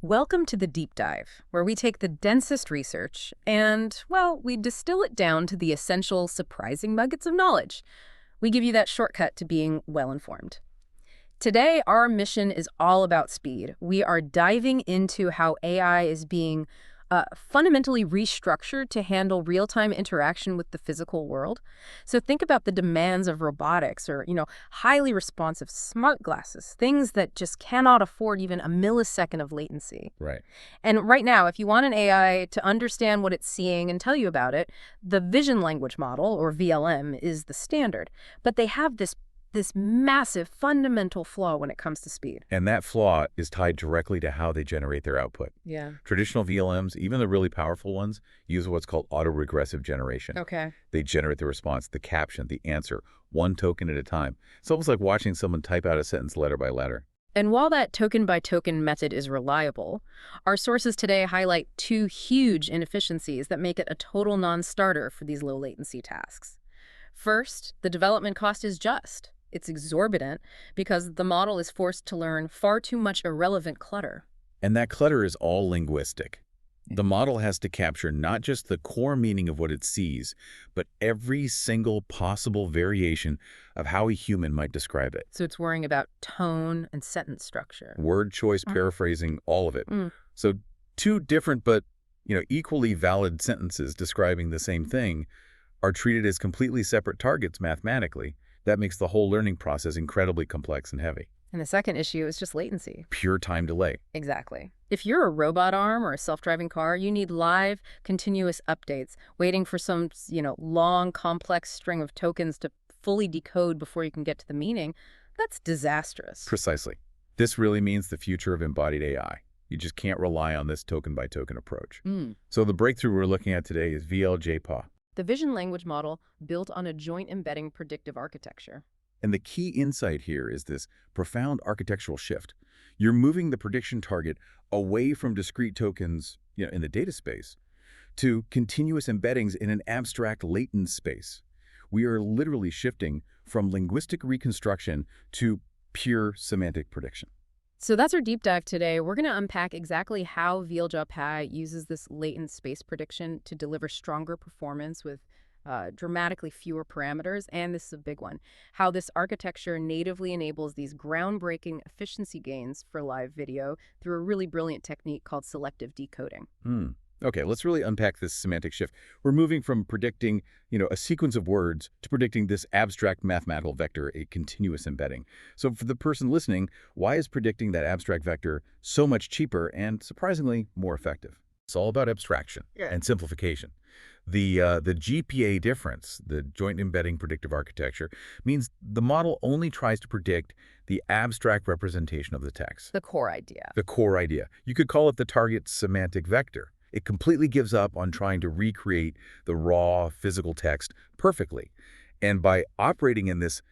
Welcome to the Deep Dive, where we take the densest research and, well, we distill it down to the essential, surprising nuggets of knowledge. We give you that shortcut to being well-informed. Today, our mission is all about speed. We are diving into how AI is being fundamentally restructured to handle real-time interaction with the physical world. So think about the demands of robotics or, highly responsive smart glasses, things that just cannot afford even a millisecond of latency. Right. And right now, if you want an AI to understand what it's seeing and tell you about it, the vision language model, or VLM, is the standard. But they have this massive fundamental flaw when it comes to speed. And that flaw is tied directly to how they generate their output. Yeah. Traditional VLMs, even the really powerful ones, use what's called autoregressive generation. Okay. They generate the response, the caption, the answer, one token at a time. It's almost like watching someone type out a sentence letter by letter. And while that token-by-token method is reliable, our sources today highlight two huge inefficiencies that make it a total non-starter for these low-latency tasks. First, the development cost is just. It's exorbitant because the model is forced to learn far too much irrelevant clutter. And that clutter is all linguistic. The model has to capture not just the core meaning of what it sees, but every single possible variation of how a human might describe it. So it's worrying about tone and sentence structure. Word choice, paraphrasing, all of it. Mm. So two different but equally valid sentences describing the same thing are treated as completely separate targets mathematically. That makes the whole learning process incredibly complex and heavy. And the second issue is just latency. Pure time delay. Exactly. If you're a robot arm or a self-driving car, you need live, continuous updates, waiting for some, long, complex string of tokens to fully decode before you can get to the meaning. That's disastrous. Precisely. This really means the future of embodied AI. You just can't rely on this token-by-token approach. So the breakthrough we're looking at today is VL-JEPA. The vision language model built on a joint embedding predictive architecture. And the key insight here is this profound architectural shift. You're moving the prediction target away from discrete tokens, in the data space, to continuous embeddings in an abstract latent space. We are literally shifting from linguistic reconstruction to pure semantic prediction. So that's our deep dive today. We're going to unpack exactly how VL-JEPA uses this latent space prediction to deliver stronger performance with dramatically fewer parameters. And this is a big one, how this architecture natively enables these groundbreaking efficiency gains for live video through a really brilliant technique called selective decoding. Okay, let's really unpack this semantic shift. We're moving from predicting, a sequence of words to predicting this abstract mathematical vector, a continuous embedding. So for the person listening, why is predicting that abstract vector so much cheaper and surprisingly more effective? It's all about abstraction and simplification. The GPA difference, the Joint Embedding Predictive Architecture, means the model only tries to predict the abstract representation of the text. The core idea. The core idea. You could call it the target semantic vector. It completely gives up on trying to recreate the raw physical text perfectly. And by operating in this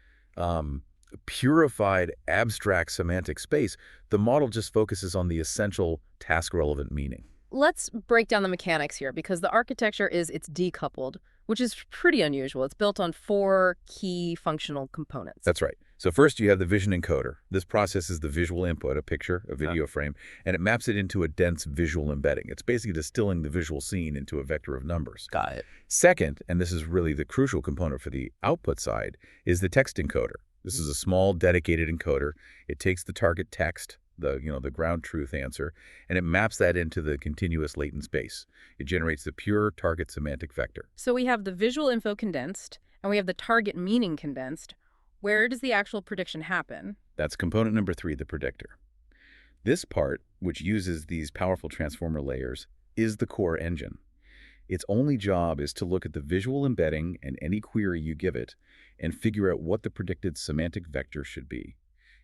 purified abstract semantic space, the model just focuses on the essential task-relevant meaning. Let's break down the mechanics here because the architecture it's decoupled, which is pretty unusual. It's built on 4 key functional components. That's right. So first you have the vision encoder. This processes the visual input, a picture, a video frame, and it maps it into a dense visual embedding. It's basically distilling the visual scene into a vector of numbers. Got it. Second, and this is really the crucial component for the output side, is the text encoder. This is a small dedicated encoder. It takes the target text, the ground truth answer, and it maps that into the continuous latent space. It generates the pure target semantic vector. So we have the visual info condensed, and we have the target meaning condensed. Where does the actual prediction happen? That's component number 3, the predictor. This part, which uses these powerful transformer layers, is the core engine. Its only job is to look at the visual embedding and any query you give it and figure out what the predicted semantic vector should be.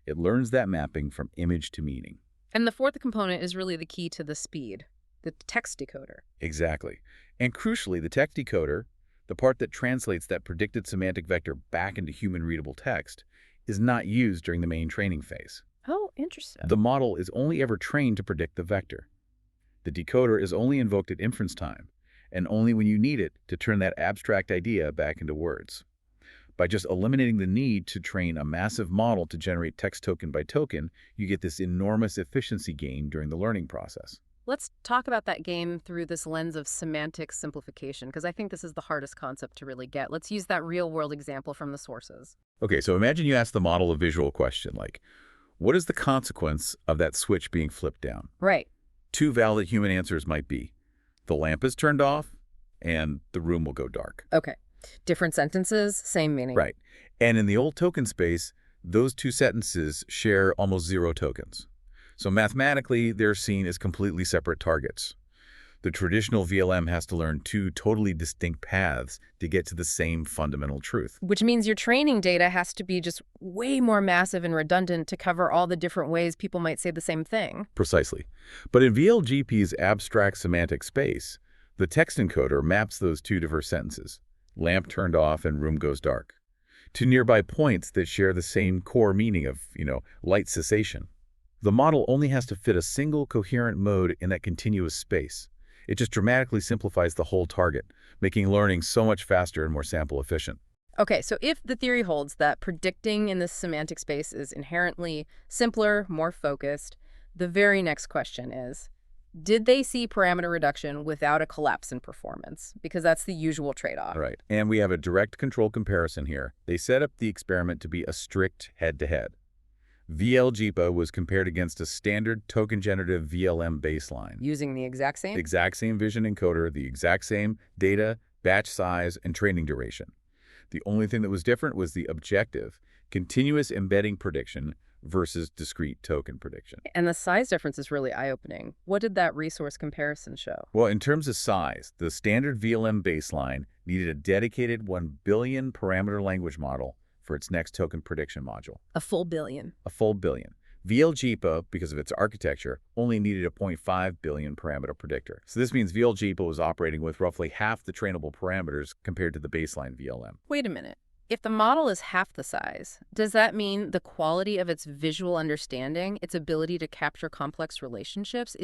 It learns that mapping from image to meaning. And the fourth component is really the key to the speed, the text decoder. Exactly. And crucially, the text decoder, the part that translates that predicted semantic vector back into human-readable text, is not used during the main training phase. Oh, interesting. The model is only ever trained to predict the vector. The decoder is only invoked at inference time, and only when you need it to turn that abstract idea back into words. By just eliminating the need to train a massive model to generate text token by token, you get this enormous efficiency gain during the learning process. Let's talk about that game through this lens of semantic simplification, because I think this is the hardest concept to really get. Let's use that real-world example from the sources. Okay, so imagine you ask the model a visual question like, what is the consequence of that switch being flipped down? Right. 2 valid human answers might be, the lamp is turned off and the room will go dark. Okay. Different sentences, same meaning. Right. And in the old token space, those 2 sentences share almost 0 tokens. So mathematically, they're seen as completely separate targets. The traditional VLM has to learn 2 totally distinct paths to get to the same fundamental truth. Which means your training data has to be just way more massive and redundant to cover all the different ways people might say the same thing. Precisely. But in VL-JEPA's abstract semantic space, the text encoder maps those 2 diverse sentences, lamp turned off and room goes dark, to nearby points that share the same core meaning of, light cessation. The model only has to fit a single coherent mode in that continuous space. It just dramatically simplifies the whole target, making learning so much faster and more sample efficient. Okay, so if the theory holds that predicting in this semantic space is inherently simpler, more focused, the very next question is, did they see parameter reduction without a collapse in performance? Because that's the usual trade-off. Right. And we have a direct control comparison here. They set up the experiment to be a strict head-to-head. VL-JEPA was compared against a standard token generative VLM baseline. Using the exact same? Exact same vision encoder, the exact same data, batch size, and training duration. The only thing that was different was the objective, continuous embedding prediction versus discrete token prediction. And the size difference is really eye-opening. What did that resource comparison show? Well, in terms of size, the standard VLM baseline needed a dedicated 1 billion parameter language model for its next token prediction module. A full billion. A full billion. VL-JEPA, because of its architecture, only needed a 0.5 billion parameter predictor. So this means VL-JEPA was operating with roughly half the trainable parameters compared to the baseline VLM. Wait a minute. If the model is half the size, does that mean the quality of its visual understanding, its ability to capture complex relationships,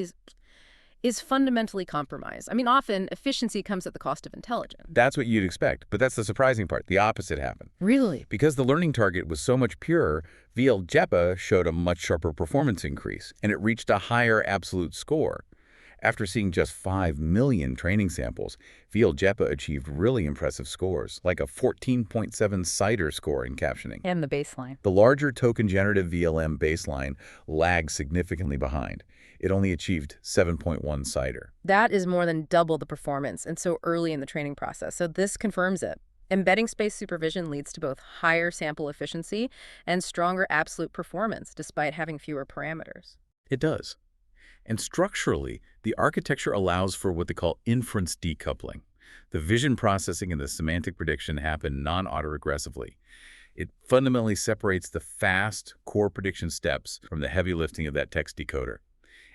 is fundamentally compromised? I mean, often efficiency comes at the cost of intelligence. That's what you'd expect, but that's the surprising part. The opposite happened. Really? Because the learning target was so much purer, VL-JEPA showed a much sharper performance increase, and it reached a higher absolute score. After seeing just 5 million training samples, VL-JEPA achieved really impressive scores, like a 14.7 CIDR score in captioning. And the baseline. The larger token generative VLM baseline lagged significantly behind. It only achieved 7.1 CIDR. That is more than double the performance, and so early in the training process. So this confirms it. Embedding space supervision leads to both higher sample efficiency and stronger absolute performance, despite having fewer parameters. It does. And structurally, the architecture allows for what they call inference decoupling. The vision processing and the semantic prediction happen non-autoregressively. It fundamentally separates the fast core prediction steps from the heavy lifting of that text decoder.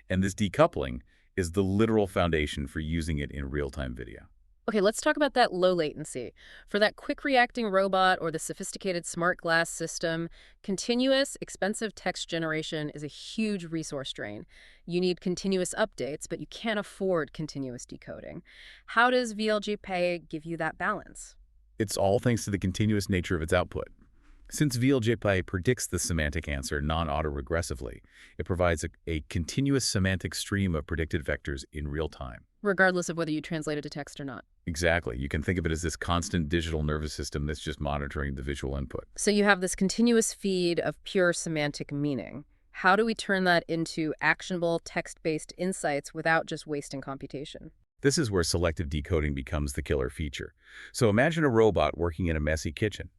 And this decoupling is the literal foundation for using it in real-time video. Okay, let's talk about that low latency. For that quick-reacting robot or the sophisticated smart glass system, continuous, expensive text generation is a huge resource drain. You need continuous updates, but you can't afford continuous decoding. How does VL-JEPA give you that balance? It's all thanks to the continuous nature of its output. Since VL-JEPA predicts the semantic answer non-autoregressively, it provides a continuous semantic stream of predicted vectors in real time. Regardless of whether you translate it to text or not. Exactly. You can think of it as this constant digital nervous system that's just monitoring the visual input. So you have this continuous feed of pure semantic meaning. How do we turn that into actionable text-based insights without just wasting computation? This is where selective decoding becomes the killer feature. So imagine a robot working in a messy kitchen.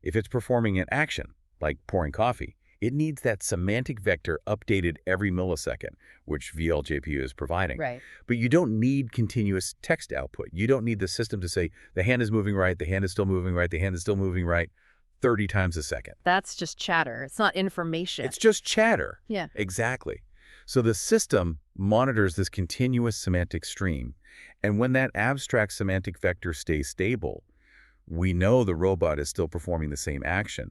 If it's performing an action, like pouring coffee, it needs that semantic vector updated every millisecond, which VL-JEPA is providing. Right. But you don't need continuous text output. You don't need the system to say, the hand is moving right, the hand is still moving right, the hand is still moving right, 30 times a second. That's just chatter. It's not information. It's just chatter. Yeah. Exactly. So the system monitors this continuous semantic stream, and when that abstract semantic vector stays stable, we know the robot is still performing the same action.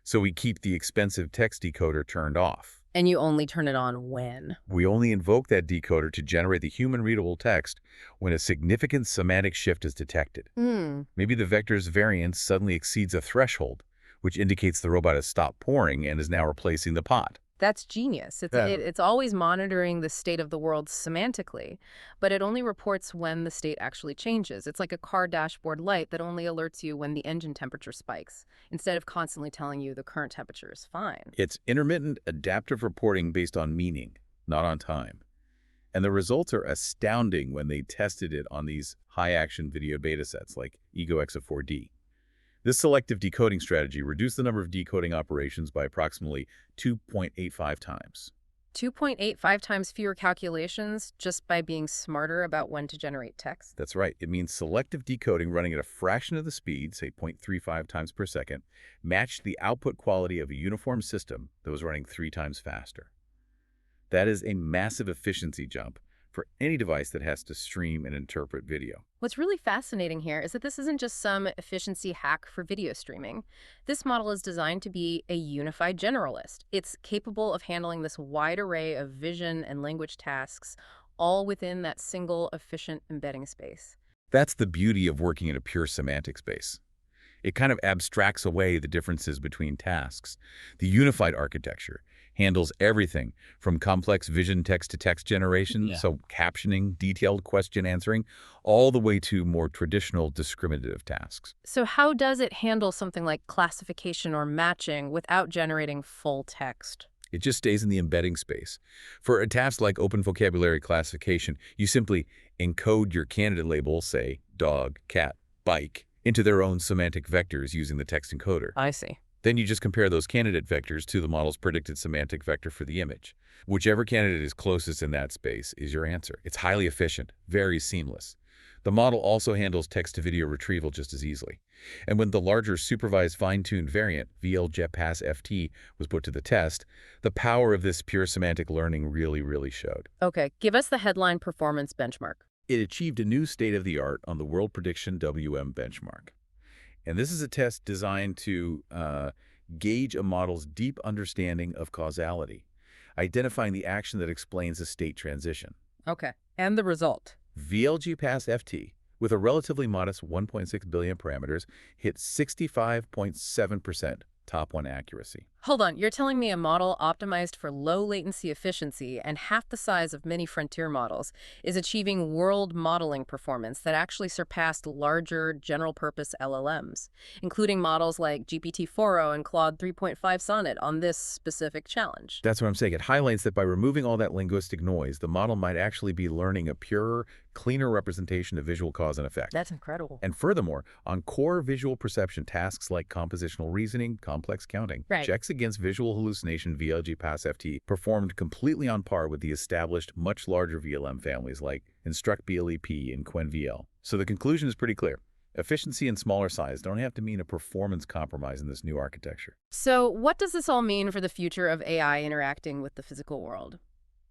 So we keep the expensive text decoder turned off. And you only turn it on when? We only invoke that decoder to generate the human-readable text when a significant semantic shift is detected. Maybe the vector's variance suddenly exceeds a threshold, which indicates the robot has stopped pouring and is now replacing the pot. That's genius. Yeah. It's always monitoring the state of the world semantically, but it only reports when the state actually changes. It's like a car dashboard light that only alerts you when the engine temperature spikes, instead of constantly telling you the current temperature is fine. It's intermittent adaptive reporting based on meaning, not on time. And the results are astounding when they tested it on these high-action video datasets like EGO-X of 4D. This selective decoding strategy reduced the number of decoding operations by approximately 2.85 times. 2.85 times fewer calculations just by being smarter about when to generate text? That's right. It means selective decoding running at a fraction of the speed, say 0.35 times per second, matched the output quality of a uniform system that was running 3 times faster. That is a massive efficiency jump for any device that has to stream and interpret video. What's really fascinating here is that this isn't just some efficiency hack for video streaming. This model is designed to be a unified generalist. It's capable of handling this wide array of vision and language tasks, all within that single efficient embedding space. That's the beauty of working in a pure semantic space. It kind of abstracts away the differences between tasks. The unified architecture handles everything from complex vision text-to-text generation, so captioning, detailed question answering, all the way to more traditional discriminative tasks. So how does it handle something like classification or matching without generating full text? It just stays in the embedding space. For a task like open vocabulary classification, you simply encode your candidate labels, say dog, cat, bike, into their own semantic vectors using the text encoder. I see. Then you just compare those candidate vectors to the model's predicted semantic vector for the image. Whichever candidate is closest in that space is your answer. It's highly efficient, very seamless. The model also handles text-to-video retrieval just as easily. And when the larger supervised fine-tuned variant, VL-JEPA FT, was put to the test, the power of this pure semantic learning really showed. Okay, give us the headline performance benchmark. It achieved a new state-of-the-art on the World Prediction WM benchmark. And this is a test designed to gauge a model's deep understanding of causality, identifying the action that explains a state transition. Okay, and the result? VL-JEPA FT, with a relatively modest 1.6 billion parameters, hit 65.7% top 1 accuracy. Hold on, you're telling me a model optimized for low latency efficiency and half the size of many frontier models is achieving world modeling performance that actually surpassed larger general-purpose LLMs, including models like GPT-4o and Claude 3.5 Sonnet on this specific challenge. That's what I'm saying. It highlights that by removing all that linguistic noise, the model might actually be learning a purer, cleaner representation of visual cause and effect. That's incredible. And furthermore, on core visual perception tasks like compositional reasoning, complex counting, checks against visual hallucination VL-JEPA FT performed completely on par with the established, much larger VLM families like InstructBLEP and QuenVL. So the conclusion is pretty clear. Efficiency and smaller size don't have to mean a performance compromise in this new architecture. So what does this all mean for the future of AI interacting with the physical world?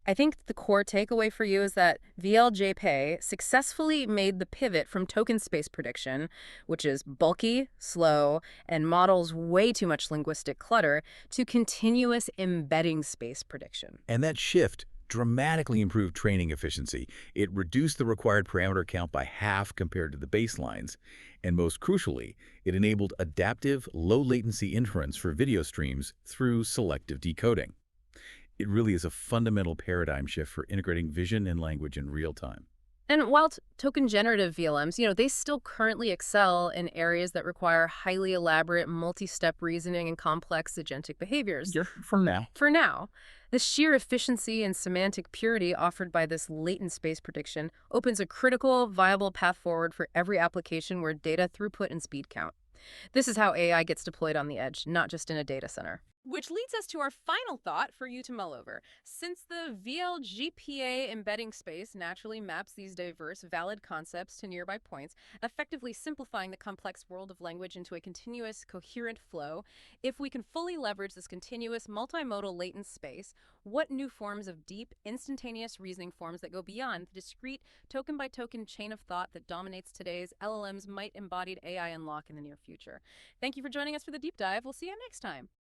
I think the core takeaway for you is that VL-JEPA successfully made the pivot from token space prediction, which is bulky, slow, and models way too much linguistic clutter, to continuous embedding space prediction. And that shift dramatically improved training efficiency. It reduced the required parameter count by half compared to the baselines. And most crucially, it enabled adaptive, low-latency inference for video streams through selective decoding. It really is a fundamental paradigm shift for integrating vision and language in real time. And while token generative VLMs, they still currently excel in areas that require highly elaborate multi-step reasoning and complex agentic behaviors. For now. For now, the sheer efficiency and semantic purity offered by this latent space prediction opens a critical, viable path forward for every application where data throughput and speed count. This is how AI gets deployed on the edge, not just in a data center. Which leads us to our final thought for you to mull over. Since the VL-JEPA embedding space naturally maps these diverse, valid concepts to nearby points, effectively simplifying the complex world of language into a continuous, coherent flow, if we can fully leverage this continuous, multimodal latent space, what new forms of deep, instantaneous reasoning forms that go beyond the discrete, token-by-token chain of thought that dominates today's LLMs might embodied AI unlock in the near future? Thank you for joining us for the deep dive. We'll see you next time.